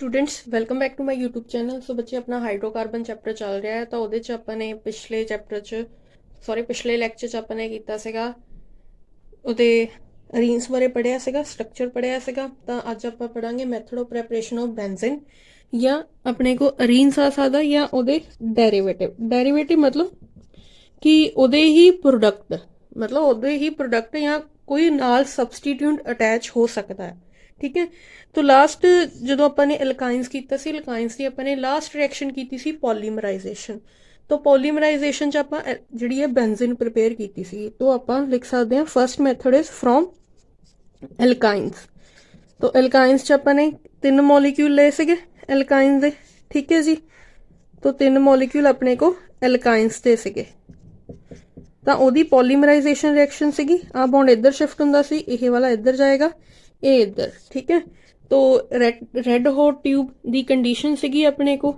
Students welcome back to my YouTube channel. So बच्चे अपना hydrocarbon chapter चल रहा है तो ਉਹਦੇ ਚ ਆਪਾਂ ਨੇ ਪਿਛਲੇ ਚੈਪਟਰ ਚ ਪਿਛਲੇ ਲੈਕਚਰ ਚ ਆਪਾਂ ਨੇ ਕੀਤਾ ਸੀਗਾ ਉਹਦੇ ਅਰੀਨਸ ਬਾਰੇ ਪੜਿਆ ਸੀਗਾ, ਸਟਰਕਚਰ ਪੜਿਆ ਸੀਗਾ। ਤਾਂ ਅੱਜ ਆਪਾਂ ਪੜਾਂਗੇ ਮੈਥਡ ਆਫ ਪ੍ਰੈਪਰੇਸ਼ਨ ਆਫ ਬੈਂਜ਼ੀਨ। ਜਾਂ ਆਪਣੇ ਕੋ ਅਰੀਨਸ ਆ ਸਕਦਾ ਜਾਂ ਉਹਦੇ ਡੈਰੀਵੇਟਿਵ मतलब कि ਉਹਦੇ ਹੀ ਪ੍ਰੋਡਕਟ मतलब ਉਹਦੇ ਹੀ ਪ੍ਰੋਡਕਟ ਜਾਂ ਕੋਈ ਨਾਲ ਸਬਸਟੀਟਿਊਟ ਅਟੈਚ ਹੋ ਸਕਦਾ ਹੈ। ठीक है, तो लास्ट जो अपने एल्काइन्स किया सी, एल्काइन्स की अपने लास्ट रिएक्शन की सी पॉलीमराइजेशन। तो पॉलीमराइजेशन च आप जी बेंजीन प्रिपेयर की सी, तो आप लिख सकते हैं first method is from alkynes. तो एल्काइन्स च अपने 3 मॉलिक्यूल ले सके एल्काइन्स दे, ठीक है जी। तो 3 मॉलिक्यूल अपने को एल्काइन्स दे सके तो ओदी पॉलीमराइजेशन रिएक्शन सी। आ बॉन्ड इधर शिफ्ट होंदा सी, यह वाला इधर जाएगा, ये इधर, ठीक है। तो रेड हॉट ट्यूब की कंडीशन सी अपने को।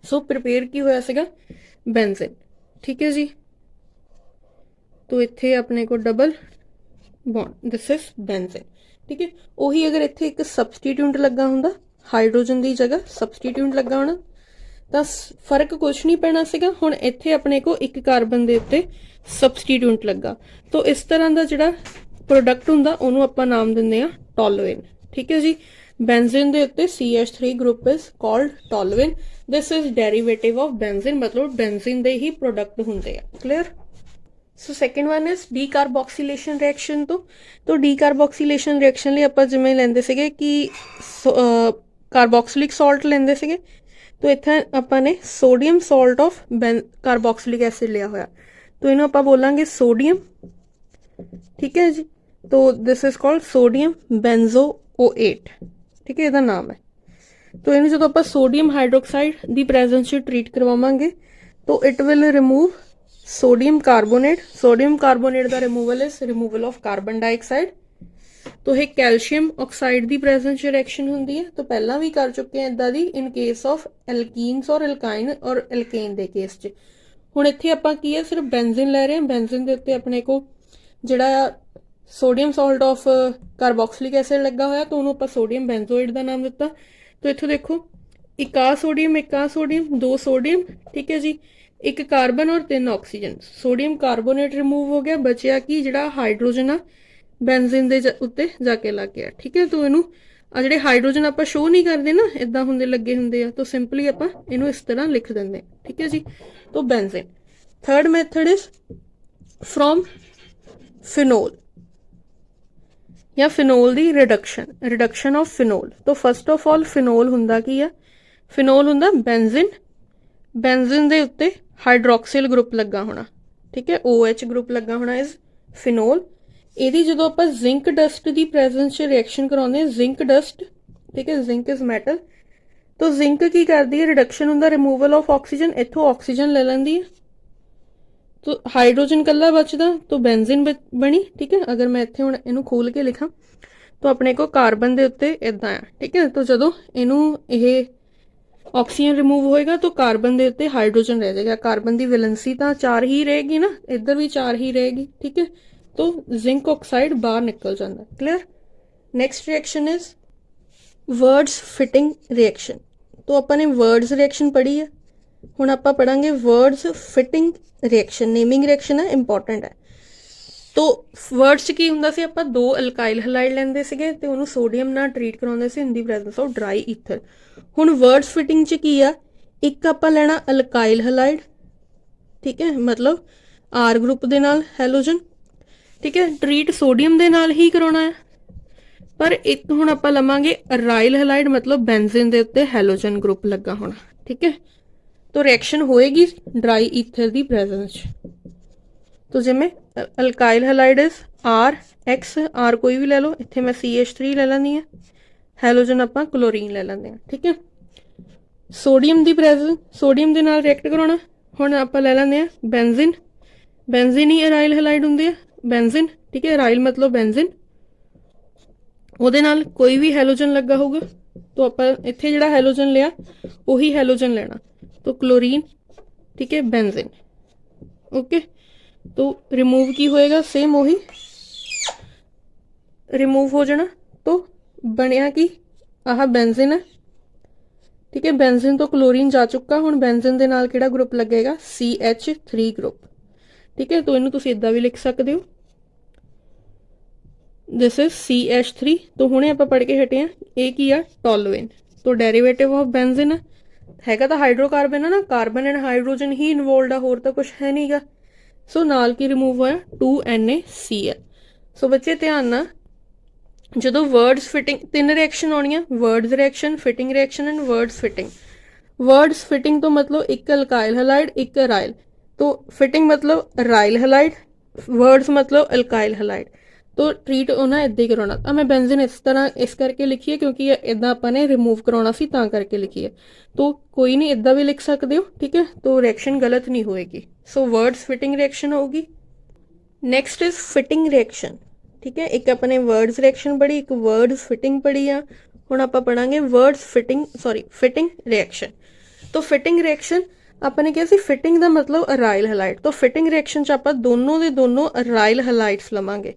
सो प्रिपेयर की होया सीगा बेंजीन, ठीक है जी। तो इत्थे अपने को double bond, this is benzene, ठीक है। उही अगर इत्थे एक सबसटीट्यूट लगा हुंदा, हाइड्रोजन की जगह सबसटीट्यूट लगा होना तो फर्क कुछ नहीं पैना सीगा। हुण इत्थे अपने को एक कार्बन के उत्ते सबसटीट्यूट लगा, तो इस तरह का जिहड़ा प्रोडक्ट हुंदा उहनूं आपां नाम दिंदे आ टॉलुएन, ठीक है जी। बेंजीन दे उत्ते CH3 group is called toluene. This is derivative of benzene, मतलब बेंजीन दे ही प्रोडक्ट हुंदे आ। Clear. So second one is decarboxylation reaction. तो डीकार्बोक्सीलेशन रिएक्शन लिए आपां जिवें लैंदे सीगे कि कार्बोक्सिलिक सॉल्ट लैंदे सीगे, तो इत्थे आपां ने sodium salt of carboxylic acid लिया होया, तो इन्हूं आपां बोलांगे सोडियम, ठीक है जी। तो दिस इज कॉल्ड सोडियम बेंजोएट, ठीक है, इसका नाम है। तो इन्हें जो आप सोडियम हाइड्रोक्साइड की प्रेजेंस ट्रीट करवावांगे तो it will remove sodium carbonate. Sodium carbonate का removal is removal of carbon dioxide. तो यह कैल्शियम ऑक्साइड की प्रेजेंस रिएक्शन होंगी है, तो पहला भी कर चुके हैं इदा दी इन केस ऑफ एल्कीन्स और एल्काइन और एल्केन के केस च। हुण इत्थे आपां की है सिर्फ बेंजीन लै रहे हैं, बेंजीन के उत्ते अपने को जिहड़ा sodium salt of carboxylic acid लगा होया, तो उन्होंने आप सोडियम बेंजोइड का नाम दिता। तो इत्थों देखो एक आ सोडियम, 2 सोडियम, ठीक है जी, एक कार्बन और 3 ऑक्सीजन। सोडियम कार्बोनेट रिमूव हो गया, बचिया कि जिहड़ा हाइड्रोजन आ बेंजीन दे उत्ते जाके लग गया, ठीक है। तो इनू आ जिहड़े हाइड्रोजन आप शो नहीं करते ना, इदां हुंदे लगे हुंदे आ, तो सिंपली आप इनू इस तरह लिख देंगे, ठीक है जी। तो benzene. Third method is from phenol या फिनोल की रिडक्शन ऑफ फिनोल। तो फस्ट ऑफ ऑल फिनोल हुंदा की है, फिनोल हुंदा बेंजीन, बेंजीन दे उत्ते हाइड्रोक्सिल ग्रुप लगा होना, ठीक है, OH ग्रुप लगा होना इज फिनोल। यदि जो आप जिंक डस्ट की प्रेजेंस च रिएक्शन कराने, जिंक डस्ट, ठीक है, जिंक इज मैटल, तो जिंक की करती है रिडक्शन हुंदा रिमूवल ऑफ ऑक्सीजन, इत्थों ऑक्सीजन ले लैंदी है, तो हाइड्रोजन कला बचदा, तो बेंजीन बनी, ठीक है। अगर मैं इत्थे हुण इनू खोल के लिखा तो अपने को कार्बन के उत्ते इदां है, ठीक है। तो जदों इनू ये ऑक्सीजन रिमूव होएगा तो कार्बन के उत्ते हाइड्रोजन रह जाएगा। कार्बन की वैलेंसी तो 4 ही रहेगी ना, इधर भी 4 ही रहेगी, ठीक है। तो जिंक ऑक्साइड बाहर निकल जाता है। Clear. Next reaction is Wurtz Fittig reaction. तो अपने वर्ड्स रिएक्शन पढ़ी है, हुण आपां पढ़ांगे Wurtz Fittig reaction. Naming reaction है, इंपॉर्टेंट है। तो वर्ड्स की हुंदा सी, आपां 2 अल्काइल हैलाइड लैंदे सीगे ते उहनूं सोडियम नाल ट्रीट कराउंदे सी in the presence of dry ether. हुण वर्ड्स फिटिंग च की आ, एक आपां लैणा अल्काइल हैलाइड, ठीक है, मतलब R ग्रुप दे नाल हैलोजन, ठीक है, ट्रीट सोडियम दे नाल ही कराउणा है। पर एक हुण आपां लवांगे अराइल हैलाइड, मतलब बेंजीन दे उत्ते हैलोजन ग्रुप लगा होना, ठीक है। तो रिएक्शन होएगी ड्राई ईथर की प्रेजेंस। तो जिमें alkyl halide is RX, R कोई भी ले लो, इत्थे मैं CH3 ले लैंदी है, हैलोजन आपां क्लोरीन ले लैंदे हैं, ठीक है। सोडियम की प्रेजेंस, सोडियम के नाल रिएक्ट कराउणा, हुण आपां ले लैंदे हैं बेंजीन, बेंजीन ही अराइल हैलाइड हुंदी है, बेंजीन, ठीक है, अराइल मतलब बेंजीन, ਉਹਦੇ ਨਾਲ कोई भी हैलोजन लगा होगा, तो आप इत्थे जिहड़ा हैलोजन लिया वही हैलोजन लेना, तो क्लोरीन, ठीक है, बेंजीन, ओके। तो रिमूव की होएगा, सेम वही रिमूव हो जाना, तो बनया कि ਆਹ ਬੈਂਜ਼ੀਨ ਹੈ, ਠੀਕ ਹੈ। ਬੈਂਜ਼ੀਨ ਤੋਂ ਕਲੋਰੀਨ ਜਾ ਚੁੱਕਾ, ਹੁਣ ਬੈਂਜ਼ੀਨ ਦੇ ਨਾਲ ਕਿਹੜਾ ਗਰੁੱਪ ਲੱਗੇਗਾ, CH3 ਗਰੁੱਪ, ਠੀਕ ਹੈ। ਤਾਂ ਇਹਨੂੰ ਤੁਸੀਂ ਇਦਾਂ ਵੀ ਲਿਖ ਸਕਦੇ ਹੋ, ਦਿਸ ਇਜ਼ CH3। ਤਾਂ ਹੁਣੇ ਆਪਾਂ ਪੜ੍ਹ ਕੇ ਹਟੇ ਆ, ਇਹ ਕੀ ਆ, ਟੋਲੂਏਨ। ਤਾਂ ਡੈਰੀਵੇਟਿਵ ਆਫ ਬੈਂਜ਼ੀਨ ਹੈਗਾ ਤਾਂ ਹਾਈਡਰੋਕਾਰਬਨ ਹੈ ਨਾ, carbon and hydrogen he involved ਆ, ਹੋਰ ਤਾਂ ਕੁਝ ਹੈ ਨਹੀਂਗਾ। ਸੋ ਨਾਲ ਕੀ ਰਿਮੂਵ ਹੋਇਆ, 2NaCl। ਸੋ ਬੱਚੇ ਧਿਆਨ ਨਾਲ, ਜਦੋਂ ਵਰਡਸ ਫਿਟਿੰਗ, ਤਿੰਨ ਰਿਐਕਸ਼ਨ ਆਉਣੀਆਂ, words reaction, fitting reaction and words fitting. Words fitting तो मतलब एक अल्काइल हैलाइड, एक अराइल। तो फिटिंग मतलब अराइल हैलाइड, वर्ड्स मतलब अल्काइल हैलाइड। तो ट्रीट होना इदा ही कराना। अब मैं बेंजीन इस तरह इस करके लिखी है क्योंकि इदा अपने रिमूव कराना सी, तां करके लिखी है। तो कोई नहीं, इदा भी लिख सकते हो, ठीक है। तो रिएक्शन गलत नहीं होएगी। सो वर्ड्स फिटिंग रिएक्शन होगी। नैक्सट इज फिटिंग रिएक्शन, ठीक है। एक अपने वर्ड्स रिएक्शन पढ़ी, एक वर्ड्स फिटिंग पढ़ी आ। हुण आपां पढ़ांगे Wurtz Fittig, sorry Fittig reaction. तो फिटिंग रिएक्शन अपने क्या सी, फिटिंग का मतलब अराइल हैलाइड। तो फिटिंग रिएक्शन च आपां दोनों दे दोनों अराइल हैलाइड्स लवांगे,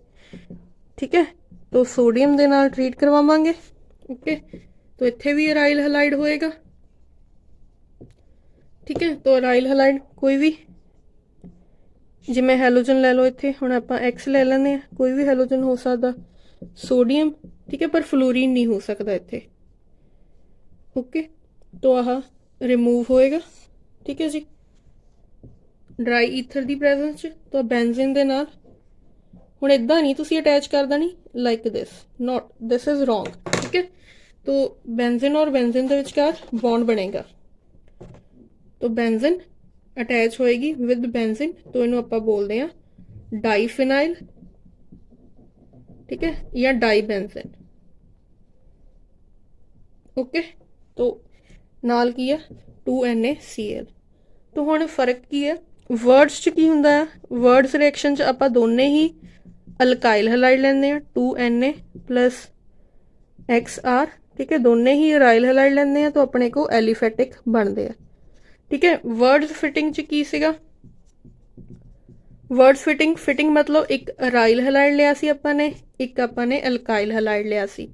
ठीक है। तो सोडियम दे नाल ट्रीट करवावांगे, ओके। तो इत्थे भी अराइल हैलाइड होएगा, ठीक है। तो अराइल हैलाइड कोई भी, जिवें हैलोजन लै लो, इत्थे हुण आपां X ले लैंदे आ, कोई भी हैलोजन हो सकदा, सोडियम, ठीक है। पर फ्लोरीन नहीं हो सकता इत्थे, ओके। तो आह रिमूव होएगा, ठीक है जी, ड्राई ईथर की प्रेजेंस च। तो बेंजीन दे नाल हुण इदां नहीं तुसीं अटैच कर देनी like this, not, this is wrong, ठीक है। तो बेंजीन और बेंजीन के विचकार बॉन्ड बनेगा। तो बेंजीन अटैच होएगी विद बेंजीन, तो इनू आपां बोलदे आ डाईफिनाइल, ठीक है, या डाई बेंजीन, ओके। तो नाल की है 2NaCl। तो हुण फर्क की है, वर्ड्स च की हुंदा है, वर्ड्स रिएक्शन च आपां दोने ही अल्काइल हैलाइड लैंदे आ, 2Na प्लस XR, ठीक है। दोने ही अराइल हैलाइड लैंदे आ, तो अपने को एलिफेटिक बनते हैं, ठीक है। वर्ड्स फिटिंग च की सीगा, वर्ड्स फिटिंग, फिटिंग मतलब एक अराइल हैलाइड लिया सी आपां ने, एक आपां ने अल्काइल हैलाइड लिया सी।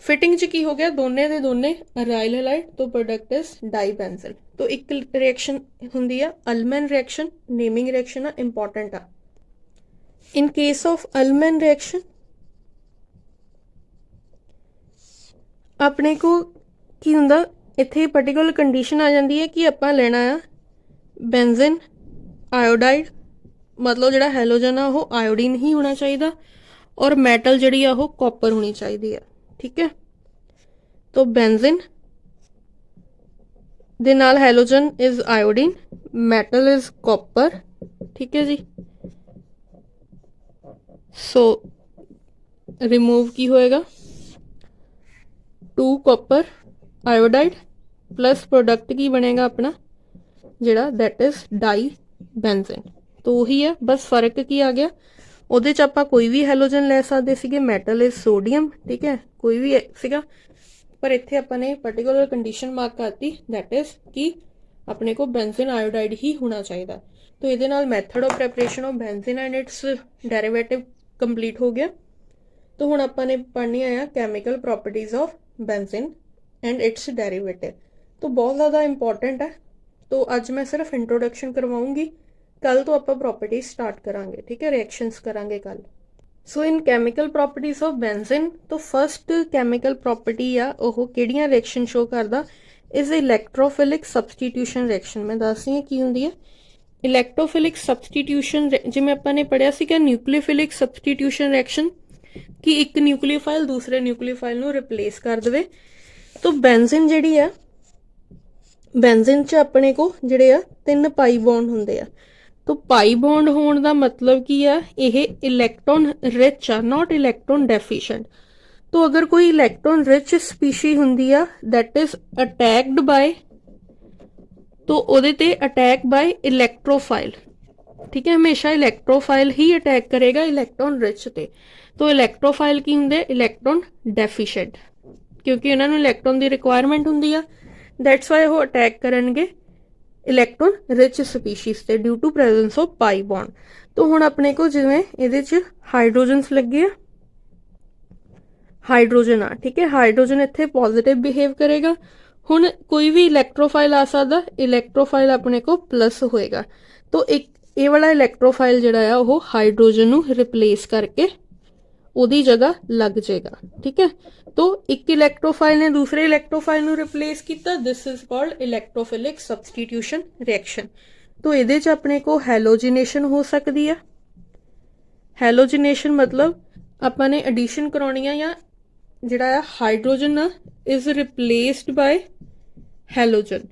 फिटिंग च की हो गया, दोने दे दोने अराइल हैलाइड, तो प्रोडक्ट इज डाईबेंजीन। तो एक रिएक्शन हुंदी है अल्मैन रिएक्शन, नेमिंग रिएक्शन है, इंपॉर्टेंट है। इन केस ऑफ अल्मैन रिएक्शन अपने को की हुंदा, इत्थे पर्टिकुलर कंडीशन आ जाती है कि आपां लेना है बेंजीन आयोडाइड, मतलब जिहड़ा हैलोजन आ वो आयोडीन ही होना चाहिए, और मैटल जिहड़ी आ वो कॉपर होनी चाहिए है, ठीक है। तो बेंजीन दे नाल halogen is iodine, metal is copper, ठीक है जी। सो रिमूव की होएगा 2 कॉपर आयोडाइड प्लस प्रोडक्ट की बनेगा अपना जिहड़ा, दैट इज डाई बेंजीन। तो वही है, बस फर्क की आ गया, ਉਹਦੇ ਚ ਆਪਾਂ कोई भी हैलोजन ले सकते ਸੀਗੇ, मैटल इज सोडियम, ठीक है, कोई भी ਸੀਗਾ। पर इत्थे अपने पर्टिकुलर कंडीशन मार्क करती, दैट इज कि अपने को बेंजीन आयोडाइड ही होना चाहिए। तो ये method of preparation of benzene and it's derivative complete हो गया। तो हुण अपने पढ़नी है chemical properties of benzene and it's derivative. तो बहुत ज़्यादा इंपॉर्टेंट है। तो अज मैं सिर्फ इंट्रोडक्शन करवाऊँगी, कल तो आप प्रॉपर्टीज स्टार्ट करांगे, ठीक है, रिएक्शंस करांगे कल। सो इन कैमिकल प्रॉपर्टीज ऑफ बेंजीन, तो फस्ट कैमिकल प्रॉपर्टी आ वो किहड़ियां रिएक्शन शो करदा, इज इलैक्ट्रोफिलिक सबसटीट्यूशन रिएक्शन। मैं दस रही की हुंदी है इलैक्ट्रोफिलिक सबसटीट्यूशन, जिवें आपां ने पढ़िया सी कि न्यूक्लियोफिलिक सबसटीट्यूशन रिएक्शन, कि एक न्यूक्लियोफाइल दूसरे न्यूक्लियोफाइल नूं रिप्लेस कर देवे। तो बेंजीन जिहड़ी आ, बेंजीन च अपने को जिहड़े आ 3 पाई बॉन्ड हुंदे आ। तो पाई बॉन्ड होने का मतलब की है, यह इलैक्ट्रॉन रिच आ, नॉट इलैक्ट्रॉन डेफिशिएंट। तो अगर कोई इलैक्ट्रॉन रिच स्पीशी हुंदी आ, दैट इज अटैक्ड बाय, तो उहदे ते अटैक बाय इलैक्ट्रोफाइल, ठीक है। हमेशा इलैक्ट्रोफाइल ही अटैक करेगा इलैक्ट्रॉन रिच ते। तो इलैक्ट्रोफाइल की हुंदे, इलैक्ट्रॉन डेफिशिएंट, क्योंकि इन्हां नूं इलैक्ट्रॉन की रिक्वायरमेंट हुंदी आ, दैट्स वाई वो अटैक करनगे इलैक्ट्रॉन रिच स्पीशीज से due to presence of pi bond. तो हुण अपने को जिवें इहदे च हाइड्रोजन्स लगे आ, हाइड्रोजन आ, ठीक है। हाइड्रोजन इत्थे पॉजिटिव बिहेव करेगा। हुण कोई भी इलैक्ट्रोफाइल आ सकदा, इलैक्ट्रोफाइल अपने को प्लस होएगा, तो एक ये वाला इलैक्ट्रोफाइल जिहड़ा आ वो हाइड्रोजन नू रिप्लेस करके ਉਹਦੀ जगह लग जाएगा, ठीक है। तो एक इलैक्ट्रोफाइल ने दूसरे इलैक्ट्रोफाइल नू रिप्लेस किया, this is called electrophilic substitution reaction. तो ਇਹਦੇ ਚ ਆਪਣੇ को हैलोजिनेशन हो सकती है। हैलोजिनेशन मतलब ਆਪਾਂ ਨੇ एडिशन करानी है या ਜਿਹੜਾ ਆ ਹਾਈਡਰੋਜਨ ਆ इज रिप्लेसड बाय हैलोजन।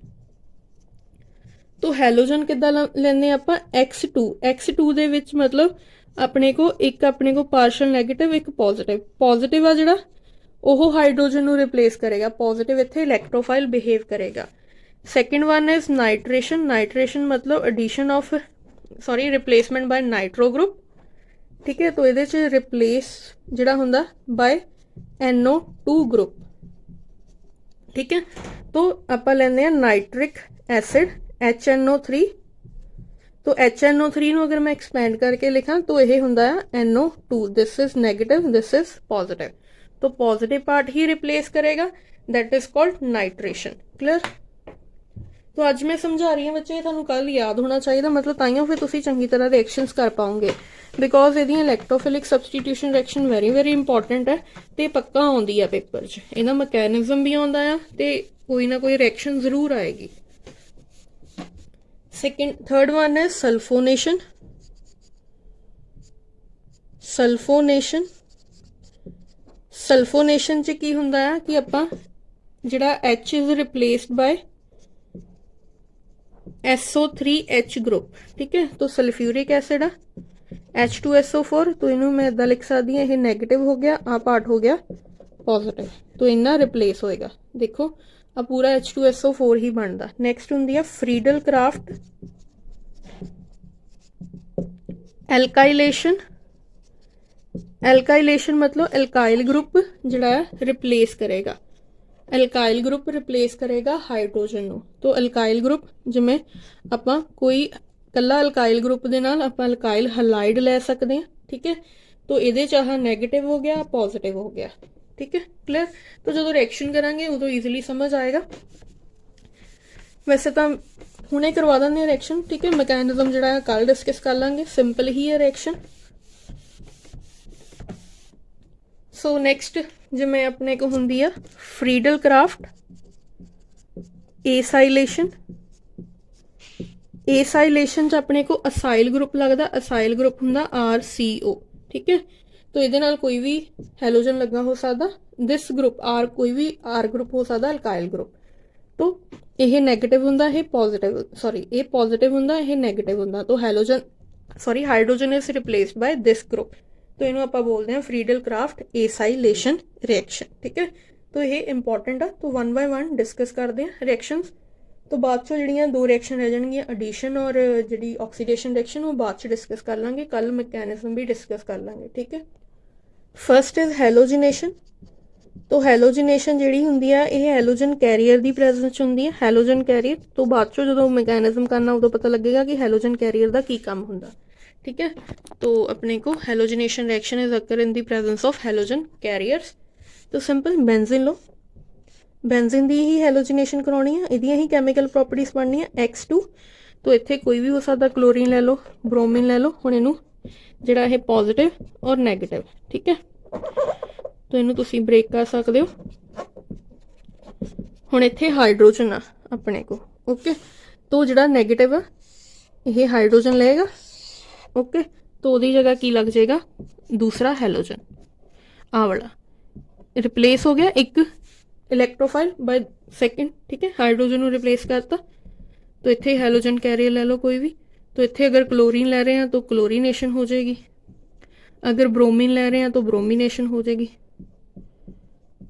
तो हैलोजन किद्दां लैंदे ਆਪਾਂ X2, X2 ਦੇ ਵਿੱਚ मतलब अपने को एक अपने को पार्शल नैगेटिव एक पॉजिटिव, पॉजिटिव आ जिहड़ा ਉਹ हाइड्रोजन ਨੂੰ रिप्लेस करेगा, पॉजिटिव इत्थे इलैक्ट्रोफाइल बिहेव करेगा। Second one is nitration, nitration मतलब addition of sorry replacement by nitro group, ठीक है। तो ਇਹਦੇ ਚ रिप्लेस जिहड़ा हुंदा बाय NO2 ग्रुप, ठीक है। तो आपां लैंदे आ नाइट्रिक एसिड HNO3। तो HNO3 नू अगर मैं एक्सपैंड करके लिखा तो यह हुंदा है NO2, this is negative, this is positive. तो पॉजिटिव पार्ट ही रिप्लेस करेगा, that is called nitration. Clear. तो अज मैं समझा रही हूँ बच्चे, तुहानू कल याद होना चाहिए, मतलब ताइयों फिर तुसीं चंगी तरह रिएक्शनस कर पाओगे, बिकॉज इहदियां electrophilic substitution reaction very very important है, तो पक्का आउंदी है पेपर च, इहदा मैकेनिज्म भी आउंदा है, तो कोई ना कोई रिएक्शन जरूर आएगी। सेकेंड थर्ड वन है सल्फोनेशन। सल्फोनेशन, सल्फोनेशन च की हुंदा है कि आपां जिहड़ा H is replaced by SO3H group, ठीक है। तो सल्फ्यूरिक एसिड आ H2SO4, तो इनू मैं इदां लिख सकदी हां, ये नेगेटिव हो गया, आ पार्ट हो गया पॉजिटिव, तो इन्ना रिप्लेस होएगा। देखो आ पूरा H2SO4 ही बनता। नैक्सट हुंदी है फ्रीडल क्राफ्ट एल्काइलेशन। एल्काइलेशन मतलब एल्काइल ग्रुप जिहड़ा है रिप्लेस करेगा, एल्काइल ग्रुप रिप्लेस करेगा हाइड्रोजन नू। तो एल्काइल ग्रुप जिवें आपां कोई कल्ला एल्काइल ग्रुप दे नाल आपां एल्काइल हैलाइड लै सकदे हैं, ठीक है। तो इहदे च आह नैगेटिव हो गया, पॉजिटिव हो गया, ठीक है। क्लियर। तो जो रिएक्शन करांगे उदों ईजिली समझ आएगा। वैसे तो हुणे करवा देंगे रिएक्शन, ठीक है। मैकेनिज्म जिहड़ा है कल डिस्कस कर लांगे, सिंपल ही है रिएक्शन। सो नैक्सट जिवें अपने को हुंदी है फ्रीडल क्राफ्ट एसाइलेशन। एसाइलेशन च अपने को असाइल ग्रुप लगता, असाइल ग्रुप हुंदा RCO, ठीक है। तो ये नाल कोई भी हैलोजन लगा हो सकता, दिस ग्रुप R कोई भी R ग्रुप हो सकता अल्काइल ग्रुप। तो यह नैगेटिव हुंदा, यह पॉजिटिव, सॉरी ये पॉजिटिव हुंदा, यह नैगेटिव हुंदा। तो halogen sorry hydrogen is replaced by this group, तो इन्हों आप बोलते हैं फ्रीडल क्राफ्ट एसाइलेशन रिएक्शन, ठीक है। तो ये इंपॉर्टेंट है। तो वन बाय वन डिस्कस करते हैं रिएक्शनस। तो बाद चो जिहड़ियां दो रिएक्शन रह जाएंगी एडिशन और जिहड़ी ऑक्सीडेशन रिएक्शन, वो बाद च डिस्कस कर लांगे, कल मैकेनिज्म भी डिस्कस कर लांगे, ठीक है। First is halogenation. तो हैलोजिनेशन जिहड़ी हुंदी है ये हैलोजन कैरियर की प्रेजेंस च हुंदी है, हैलोजन कैरियर। तो बाद चो जो मैकेनिज्म करना उदों पता लगेगा कि हैलोजन कैरियर का की काम हुंदा, ठीक है। तो अपने को halogenation reaction is occur in the presence of halogen carriers. तो सिंपल बेंजीन लो, बेंजीन दी ही हैलोजिनेशन करानी है, इहदियां ही कैमिकल प्रॉपर्टीज बननी है X2। तो इत्थे कोई भी हो सकता, क्लोरीन ले लो, ब्रोमीन ले लो। हुण इहनूं जिहड़ा ये पॉजिटिव और नैगेटिव, ठीक है। तो इहनूं तुसीं ब्रेक कर सकदे हो। हुण इत्थे हाइड्रोजन आ अपने को, ओके। तो जिहड़ा नैगेटिव आ ये हाइड्रोजन लेगा, ओके। तो उसकी जगह की लग जाएगा दूसरा हैलोजन, आ वाला रिप्लेस हो गया एक इलैक्ट्रोफाइल बाय सेकंड, ठीक है। हाइड्रोजन को रिप्लेस करता। तो इत्थे हैलोजन कैरियर ले लो कोई भी। तो इत्थे अगर क्लोरीन ले रहे हैं तो क्लोरीनेशन हो जाएगी, अगर ब्रोमीन ले रहे हैं तो ब्रोमीनेशन हो जाएगी,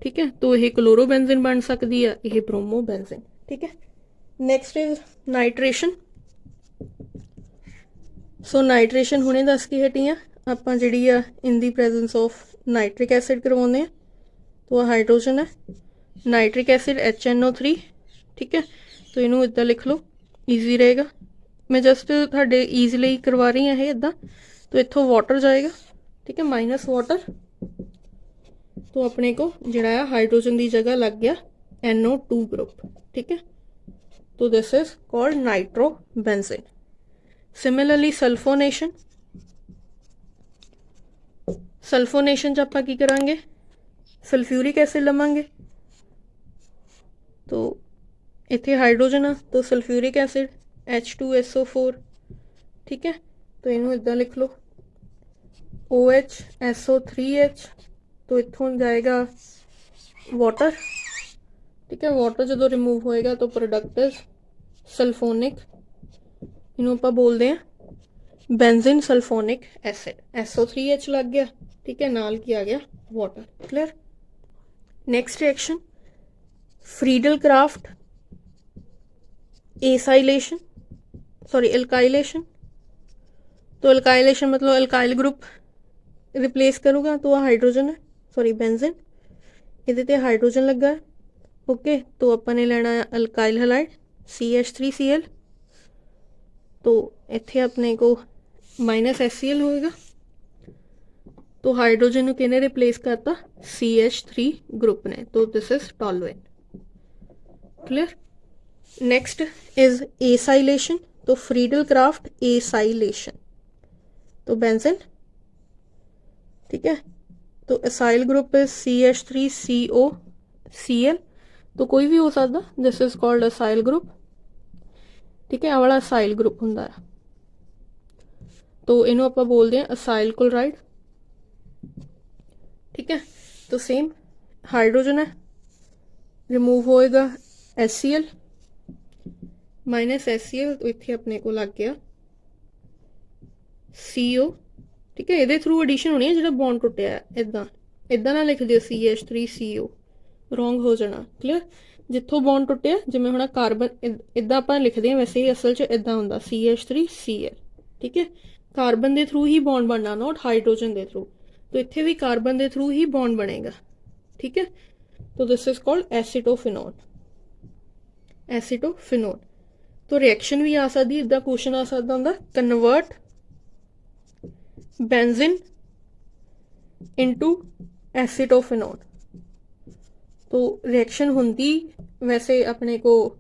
ठीक है। तो यह क्लोरोबेंजीन बन सकती है, यह ब्रोमोबेंजीन, ठीक है। Next is nitration. So nitration हुणे दस के हटी आ आपां जिहड़ी आ in the presence of nitric acid करवाउने आ। तो हाइड्रोजन है, नाइट्रिक एसिड HNO3, ठीक है। तो इनू इदा लिख लो, ईजी रहेगा। मैं जस्ट तुहाडे ईज लई करवा रही हाँ इदा। तो इत्थों वाटर जाएगा, ठीक है, माइनस वाटर। तो अपने को जिहड़ा है हाइड्रोजन की जगह लग गया NO2 ग्रुप। ठीक है, तो this is called nitrobenzene. Similarly sulphonation, sulphonation च आपां की करांगे, सल्फ्यूरिक एसिड लवांगे। तो इत्थे हाइड्रोजन आ तो सल्फ्यूरिक एसिड H2SO4। ठीक है, तो इनू इदां लिख लो OHSO3H। तो इत्थों जाएगा वाटर। ठीक है, वाटर जो रिमूव होएगा तो प्रोडक्ट इज सल्फोनिक, इनू आपां बोलते हैं बेंजीन सल्फोनिक एसिड। SO3H लग गया। ठीक है, नाल की आ गया water. Clear. Next reaction Friedel Crafts acylation, sorry alkylation. तो एल्काइलेशन मतलब एल्काइल ग्रुप रिप्लेस करूँगा तो हाइड्रोजन है, सॉरी बेंजीन, ये हाइड्रोजन लगा है। ओके, तो अपने लेना है अल्काइल हैलाइड CH3Cl। तो इत्थे अपने को -HCl होएगा। तो हाइड्रोजन को किने रिप्लेस करता CH3 ग्रुप ने, तो this is toluene. Clear. Next is acylation. तो फ्रीडल क्राफ्ट एसाइलेशन, तो बेंजीन। ठीक है, तो एसाइल ग्रुप इज CH3COCl। तो कोई भी हो सकता, this is called acyl group. ठीक है, आ वाला एसाइल ग्रुप हुंदा है। तो इनू आपां बोलते हैं एसाइल क्लोराइड। ठीक है, तो सेम हाइड्रोजन है, रिमूव होएगा HCl -HCl। तो इत्थे अपने को लग गया CO। ठीक है, ये थ्रू एडिशन होनी है जो बॉन्ड टुटिया है। इदा ना लिख दियो CH3CO, रोंग हो जाना। क्लियर। जिथों बॉन्ड टुटिया जिवें हुण कार्बन इदा आपां लिखते हैं, वैसे ही असल च इदा हुंदा CH3Cl। ठीक है, कार्बन के थ्रू ही बॉन्ड बनना, नॉट हाइड्रोजन के थ्रू। तो इत्थे भी कार्बन के थ्रू ही बॉन्ड बनेगा। ठीक है, तो this is called acetophenone. Acetophenone. तो रिएक्शन भी आ सकती, इदा क्वेश्चन आ सकता हुंदा कन्वर्ट बेंजीन इनटू एसीटोफिनोन। तो रिएक्शन होंदी वैसे अपने को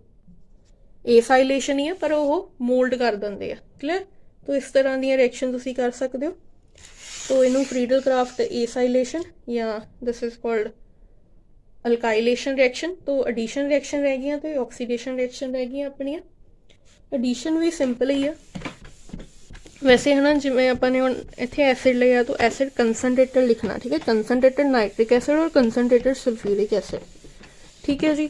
एसाइलेशन ही है, पर वो मोल्ड कर देंगे। क्लियर। तो इस तरह दी रिएक्शन तुसी कर सकते हो। तो इनू फ्रीडल क्राफ्ट एसाइलेशन या this is called alkylation reaction. तो एडिशन रिएक्शन रह गई, तो ऑक्सीडेशन रिएक्शन रह गई अपनिया। एडिशन भी सिंपल ही है वैसे, है ना। जिमें अपने हुण इत्थे एसिड लिया तो एसिड कंसनट्रेटेड लिखना। ठीक है, कंसनट्रेटेड नाइट्रिक एसिड और कंसनट्रेटेड सल्फ्यूरिक एसिड। ठीक है जी।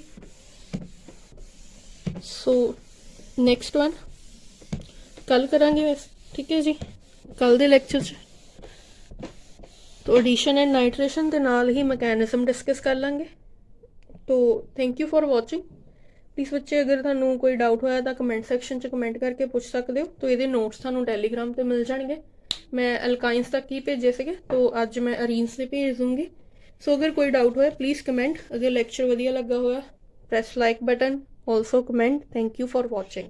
सो नेक्स्ट वन कल करांगे वैसे। ठीक है जी, कल दे लैक्चर च तो एडिशन एंड नाइट्रेशन के नाल ही मैकेनिज्म डिस्कस कर लांगे। तो thank you for watching. Please बच्चे अगर तुहानू कोई डाउट होया तो कमेंट सैक्शन च कमेंट करके पूछ सकते हो। तो ये नोट्स तुहानू टैलीग्राम पर मिल जाएंगे। मैं अल्काइंस तक ही भेजे थे, तो अज मैं अरीन्स से भेज दूँगी। सो अगर कोई डाउट होया प्लीज़ कमेंट। अगर लैक्चर वधिया लगा होया press like button, also comment. Thank you for watching.